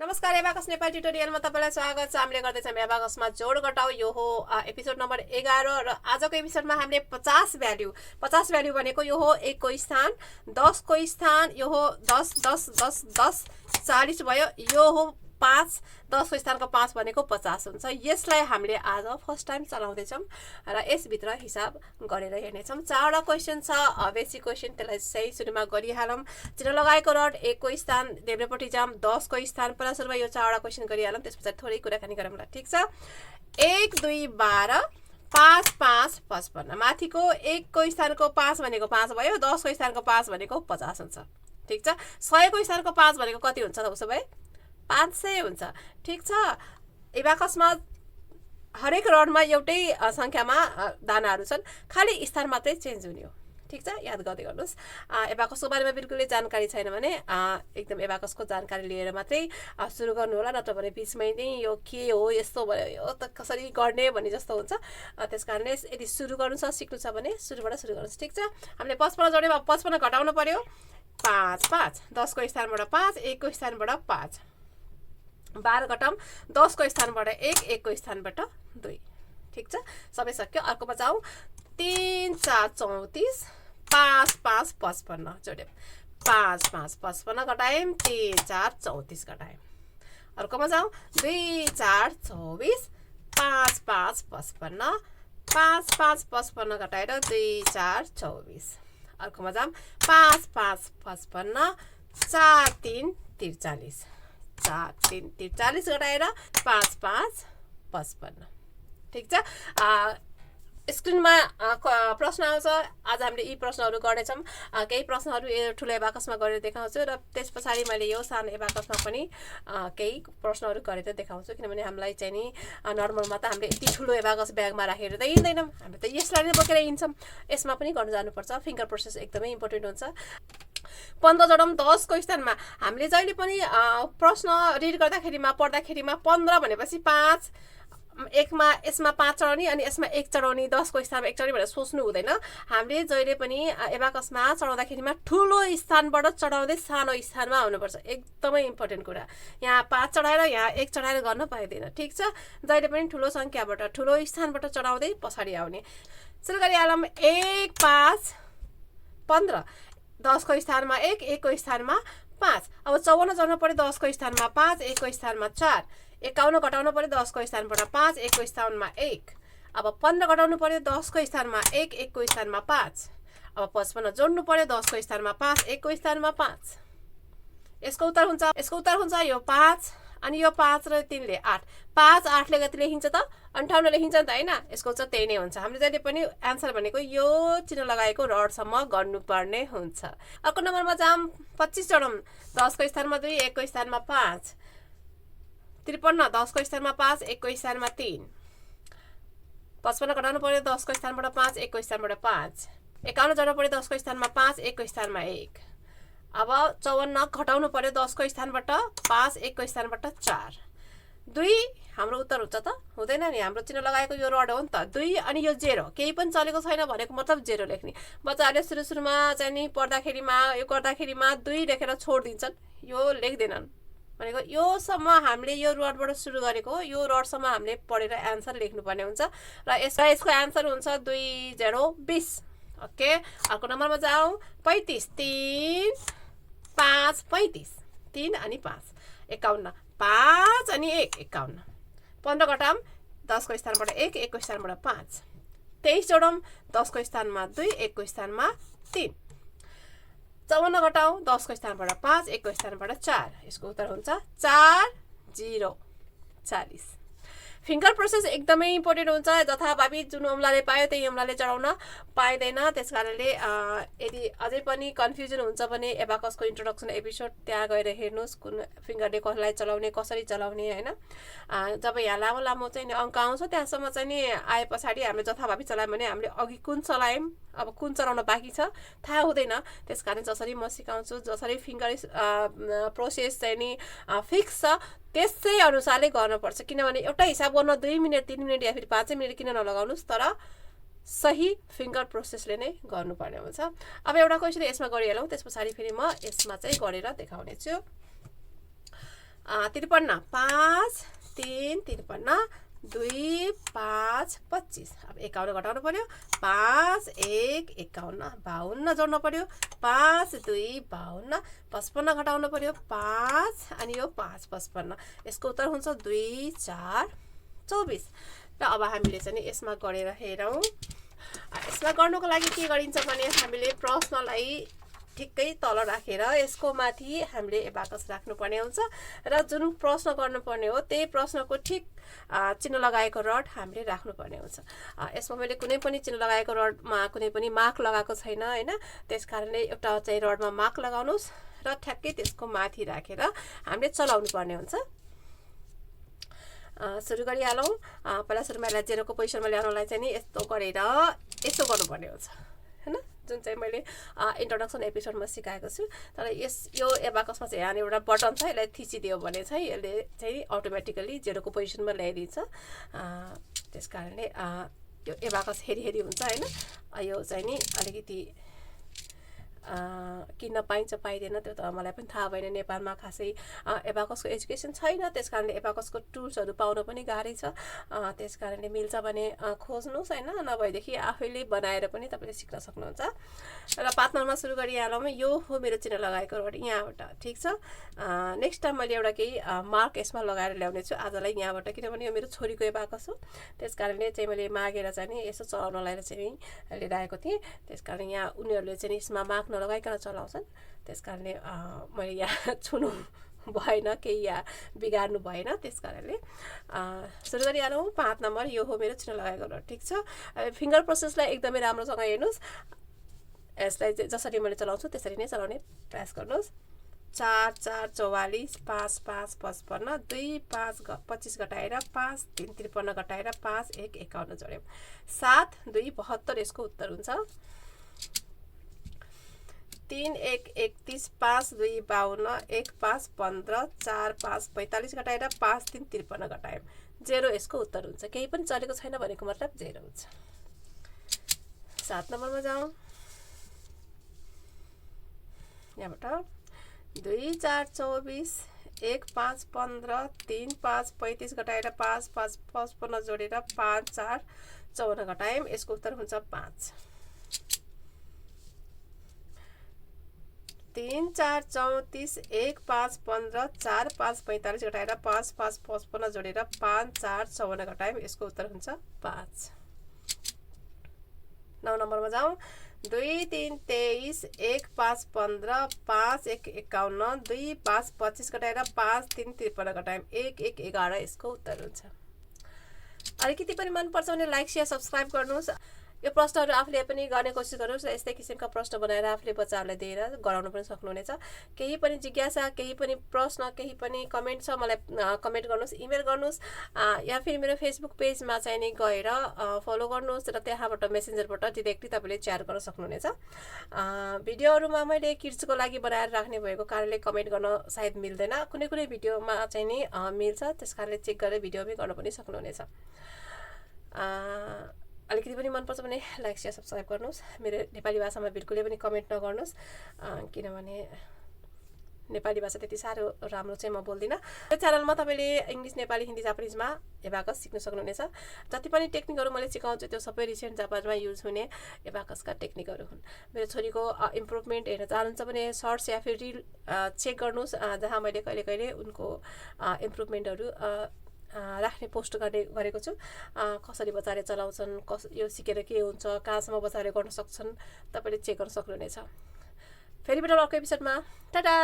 नमस्कार एबाकस नेपाली ट्युटोरियलमा तपाईलाई स्वागत छ। हामीले गर्दै छौं एबाकसमा जोड घटाउ। यो हो एपिसोड नम्बर 11 र आजको एपिसोडमा हामीले 50 भ्यालु भनेको यो हो 1 को स्थान, 10 को स्थान, यो हो 10 10 10 10 40 भयो, यो हो 5 10 को स्थानको 5 भनेको 50 हुन्छ। यसलाई हामीले आज फर्स्ट टाइम चलाउँदै छौं र यसभित्र हिसाब गरेर हेर्ने छौं। 4 वटा क्वेशन छ, बेसिक क्वेशन, त्यसलाई सही सुरुमा गरिहालौं। चिन्ह लगाएको रड 1 को स्थान देब्रेपट्टि जाम, 10 को स्थान पहिला सुरुमा यो 4 वटा क्वेशन गरिहालौं, त्यसपछि थोरै कुराकानी गरौँला। ठीक छ। 1 2 12 5 5 55 माथिको 1 को स्थानको 5 भनेको 5 भयो, 10 को स्थानको 5 भनेको 50 हुन्छ। ठीक छ। 100 को स्थानको 5 भनेको कति हुन्छ त उसो भए 500 हुन्छ। ठीक छ। एबाकसमा हरेक रडमा एउटै संख्यामा दानाहरू छन्, खाली स्थान मात्रै चेन्ज हुने हो। ठीक छ। याद गर्दै गर्नुस्। एबाकसको बारेमा बिल्कुलै जानकारी छैन भने एकदम एबाकसको जानकारी लिएर मात्रै सुरु गर्नु होला, नत्र भने बीचमै नै यो के हो यस्तो भयो यो त कसरी गर्ने भन्ने जस्तो हुन्छ। त्यसकारणले यदि सुरु गर्नु छ सिक्नु छ भने सुरुबाट सुरु गर्नुस्। ठीक छ। हामीले 55 जोड्यौं, 55 घटाउनु पर्यो 5 5, 10 को स्थानबाट 5, 1 को स्थानबाट 5, 12 घटाउँ, 10 को स्थानबाट 1, 1 को स्थानबाट 2। ठीक छ। सबै सक्यो। अर्कोमा जाउँ। 3 4 34, 5 5 55 जोड्यौं, 5 5 55 घटायौं, 3 4 34 घटायौं। अर्कोमा जाउँ। 2 4 24, 5 5 55, 5 5 55 घटाएर 2 4 24। अर्कोमा जाउँ। 5 5 55, 4 3 43, 4 3 43 घटाएर 5 5 55। ठीक छ। स्क्रिनमा प्रश्न आउँछ। आज हामीले यी प्रश्नहरू गर्नेछौँ। केही प्रश्नहरू ठुलो एबाकसमा गरेर देखाउँछु र त्यस पछाडि मैले यो सानो एबाकसमा पनि केही प्रश्नहरू गरेर देखाउँछु, किनभने हामीलाई चाहिँ नि नर्मलमा त हामीले यति ठुलो एबाकस ब्यागमा राखेर त हिँड्दैनौँ, हामी त यसलाई नै बोकेर हिँड्छौँ। यसमा पनि गर्न जानुपर्छ। फिङ्गर प्रोसेस एकदमै इम्पोर्टेन्ट हुन्छ। 15 जोडौँ 10 को स्थानमा। हामीले जहिले पनि प्रश्न रिड गर्दाखेरिमा पढ्दाखेरिमा 15 भनेपछि 5 यसमा 5 चढाउने अनि यसमा 1 चढाउने, 10 को स्थानमा 1 चढाउने भनेर सोच्नु हुँदैन। हामीले जहिले पनि एबाकसमा चढाउँदाखेरिमा ठुलो स्थानबाट चढाउँदै सानो स्थानमा आउनुपर्छ। एकदमै इम्पोर्टेन्ट कुरा। यहाँ 5 चढाएर यहाँ 1 चढाएर गर्न पाइँदैन। ठीक छ। जहिले पनि ठुलो संख्याबाट ठुलो स्थानबाट चढाउँदै पछाडि आउने। सुरु गरिहालौँ। 1 5 15, 10 को स्थानमा 1, 1 को स्थानमा 5। अब 54 चढ्नु पर्यो 10 को स्थानमा 5, 1 को स्थानमा 4, 51 घटाउनु पर्यो 10 को स्थानबाट 5, 1 को स्थानमा 1। अब 15 घटाउनु पर्यो 10 को स्थानमा 1, 1 को स्थानमा 5। अब 55 जोड्नु पर्यो 10 को स्थानमा 5, 1 को स्थानमा 5। यसको उत्तर हुन्छ यो 5 अनि यो 5 र 3 ले 8। 5 8 ले कतिले हिन्छ त 58 ले हिन्छ नि त हैन। यसको उत्तर त्यही नै हुन्छ। हामीले जहिले पनि आन्सर भनेको यो चिन्ह लगाएको रडसम्म गर्नुपर्ने हुन्छ। अर्को नम्बरमा जाम। 25 जोडौँ 10 को स्थानमा 2, 1 को स्थानमा 5, 53 10 को स्थानमा 5, 1 को स्थानमा 3। 55 घटाउनु पर्यो 10 को स्थानबाट 5, 1 को स्थानबाट 5। 51 जोड्नु पर्यो 10 को स्थानमा 5, 1 को स्थानमा 1। अब 54 घटाउनु पर्यो 10 को स्थानबाट 5, 1 को स्थानबाट 4। 2 हाम्रो उत्तर हुन्छ त हुँदैन नि, हाम्रो चिन्ह लगाएको यो रड हो नि त। 2 अनि यो 0 केही पनि चलेको छैन भनेको मतलब 0 लेख्ने। बच्चाहरूले सुरुमा चाहिँ नि पढ्दाखेरिमा यो गर्दाखेरिमा 2 लेखेर छोडिदिन्छन्, यो लेख्दैनन्। भनेको योसम्म हामीले यो रडबाट सुरु गरेको हो, यो रडसम्म हामीले पढेर एन्सर लेख्नुपर्ने हुन्छ र यसको एन्सर हुन्छ 2 0 20। ओके। अर्को नम्बरमा जाउँ। 35 3 5 35, 3 अनि 5 51, 5 अनि 1 51। 15 घटाउँ 10 को स्थानबाट 1, 1 को स्थानबाट 5। 23 जोडौँ 10 को स्थानमा 2, 1 को स्थानमा 3। 54 घटाउँ 10 को स्थानबाट 5, 1 को स्थानबाट 4। यसको उत्तर हुन्छ 4 0 40। फिङ्गर प्रोसेस एकदमै इम्पोर्टेन्ट हुन्छ। जथाभावी जुन औँलाले पायो त्यही औँलाले चढाउन पाइँदैन। त्यसकारणले यदि अझै पनि कन्फ्युजन हुन्छ भने एबाकसको इन्ट्रोडक्सन एपिसोड त्यहाँ गएर हेर्नुहोस्, कुन फिङ्गरले कसलाई चलाउने कसरी चलाउने होइन। जब यहाँ लामो लामो चाहिँ अङ्क आउँछ त्यहाँसम्म चाहिँ नि आए पछाडि हामीले जथाभावी चलायौँ भने हामीले अघि कुन चलायौँ अब कुन चलाउन बाँकी छ थाहा हुँदैन। त्यसकारण जसरी म सिकाउँछु, जसरी फिङ्गर प्रोसेस चाहिँ नि फिक्स छ त्यसै अनुसारले गर्नुपर्छ। किनभने एउटा हिसाब गर्न 2 मिनट 3 मिनट या फेरि 5 मिनट किन नलगाउनुहोस्, तर सही फिङ्गर प्रोसेसले नै गर्नुपर्ने हुन्छ। अब एउटा क्वेसन यसमा गरिहालौँ, त्यस पछाडि फेरि म यसमा चाहिँ गरेर देखाउने छु। 53 5 3 53 2 5 25 अब 51 घटाउनु पर्यो 5 1 51 52 जोड्नु पर्यो 5 2 52 55 घटाउनु पर्यो 5 अनि यो 5 55 यसको उत्तर हुन्छ 2 4 24 र अब हामीले चाहिँ यसमा गरेर हेरौँ यसमा गर्नुको लागि के गरिन्छ भने हामीले प्रश्नलाई ठिक्कै तल राखेर यसको माथि हामीले एबाकस राख्नुपर्ने हुन्छ र जुन प्रश्न गर्नुपर्ने हो त्यही प्रश्नको ठिक चिन्ह लगाएको रड हामीले राख्नुपर्ने हुन्छ यसमा मैले कुनै पनि चिन्ह लगाएको रडमा कुनै पनि मार्क लगाएको छैन हैन त्यसकारणले एउटा चाहिँ रडमा मार्क लगाउनुस् र ठ्याक्कै त्यसको माथि राखेर हामीले चलाउनु पर्ने हुन्छ सुरु गरिहालौँ पहिला सुरुमा यसलाई जेरोको पोजिसनमा ल्याउनलाई चाहिँ नि यस्तो गरेर यसो गर्नुपर्ने हुन्छ हैन जुन चाहिँ मैले इन्ट्रोडक्सन एपिसोडमा सिकाएको छु तर यो एबाकसमा चाहिँ यहाँ एउटा बटन छ यसलाई थिचिदियो भने चाहिँ यसले चाहिँ अटोमेटिकली जेरोको पोजिसनमा ल्याइदिन्छ त्यसकारणले यो एबाकस हेरी हुन्छ हैन यो चाहिँ नि अलिकति किन्न पाइन्छ पाइदैन त्यो त मलाई पनि थाहा भएन नेपालमा खासै एबाकसको एजुकेसन छैन त्यसकारणले एबाकसको टुल्सहरू पाउन पनि गाह्रै छ त्यसकारणले मिल्छ भने खोज्नुस् हैन नभएदेखि आफैले बनाएर पनि तपाईले सिक्न सक्नुहुन्छ र 5 नम्बरमा सुरु गरिहालौँ यो हो मेरो चिन्ह लगाएको रड यहाँबाट ठीक छ नेक्स्ट टाइम मैले एउटा केही मार्क यसमा लगाएर ल्याउने छु आजलाई यहाँबाट किनभने यो मेरो छोरीको एबाकस हो त्यसकारणले चाहिँ मैले मागेर चाहिँ नि यसो चलाउनलाई चाहिँ लिएर आएको थिएँ त्यसकारण यहाँ उनीहरूले चाहिँ यसमा मार्क लगाइकन चलाउँछन् त्यसकारणले मैले यहाँ छुनु भएन केही यहाँ बिगार्नु भएन त्यसकारणले सुरु गरिहालौँ 5 नम्बर यो हो मेरो चिन्ह लगाएको रड ठीक छ फिङ्गर प्रोसेसलाई एकदमै राम्रोसँग हेर्नुस् यसलाई जसरी मैले चलाउँछु त्यसरी नै चलाउने प्रयास गर्नुस् 4 4 44 5 5 55 2 5 25 घटाएर 5 3 53 घटाएर 5 1 51 जोड्यौँ 7 2 72 यसको उत्तर हुन्छ 3 1 31 5 2 52 1 5 15 4 5 45 घटाएर 5 3 53 घटायौँ 0 यसको उत्तर हुन्छ केही पनि चलेको छैन भनेको मतलब 0 हुन्छ 7 नम्बरमा जाउँ यहाँबाट 2 4 24 1 5 15 3 5 35 घटाएर 5 5 55 जोडेर 5 4 54 घटायौँ यसको उत्तर हुन्छ 5 3 4 34 1 5 15 4 5 45 घटाएर 5 5 55 जोडेर 5 4 54 घटायौँ यसको उत्तर हुन्छ 5 9 नम्बरमा जाउँ 2 3 23 1 5 15 5 1 51 2 5 25 घटाएर 5 3 53 घटायौँ 1 1 11 यसको उत्तर हुन्छ अलिकति पनि मनपर्छ भने लाइक शेयर सब्स्क्राइब गर्नुहोस् यो प्रश्नहरू आफूले पनि गर्ने कोसिस गर्नुहोस् र यस्तै किसिमका प्रश्न बनाएर आफूले बच्चाहरूलाई दिएर गराउन पनि सक्नुहुनेछ केही पनि जिज्ञासा केही पनि प्रश्न केही पनि कमेन्ट छ मलाई कमेन्ट गर्नुहोस् इमेल गर्नुहोस् या फिर मेरो फेसबुक पेजमा चाहिँ नि गएर फलो गर्नुहोस् र त्यहाँबाट मेसेन्जरबाट डिरेक्टली तपाईँले च्याट गर्न सक्नुहुनेछ भिडियोहरूमा मैले किड्सको लागि बनाएर राख्ने भएको कारणले कमेन्ट गर्न सायद मिल्दैन कुनै भिडियोमा चाहिँ नि मिल्छ त्यसकारणले चेक गरेर भिडियोमै गर्न पनि सक्नुहुनेछ अलिकति पनि मनपर्छ भने लाइक शेयर सब्स्क्राइब गर्नुहोस् मेरो नेपाली भाषामा बिल्कुलै पनि कमेन्ट नगर्नुहोस् किनभने नेपाली भाषा त्यति साह्रो राम्रो चाहिँ म बोल्दिनँ यो च्यानलमा तपाईँले इङ्ग्लिस नेपाली हिन्दी जापानिजमा एबाकस सिक्न सक्नुहुनेछ जति पनि टेक्निकहरू मैले सिकाउँछु त्यो सबै रिसेन्ट जापानमा युज हुने एबाकसका टेक्निकहरू हुन् मेरो छोरीको इम्प्रुभमेन्ट हेर्न चाहनुहुन्छ भने सर्ट्स या फिर रिल चेक गर्नुहोस् जहाँ मैले कहिले कहिले उनको इम्प्रुभमेन्टहरू राख्ने पोस्ट गरेको छु कसरी बच्चाले चलाउँछन् यो सिकेर के हुन्छ कहाँसम्म बच्चाले गर्न सक्छन् तपाईँले चेक गर्न सक्नुहुनेछ फेरि बेला अर्को एपिसोडमा टाटा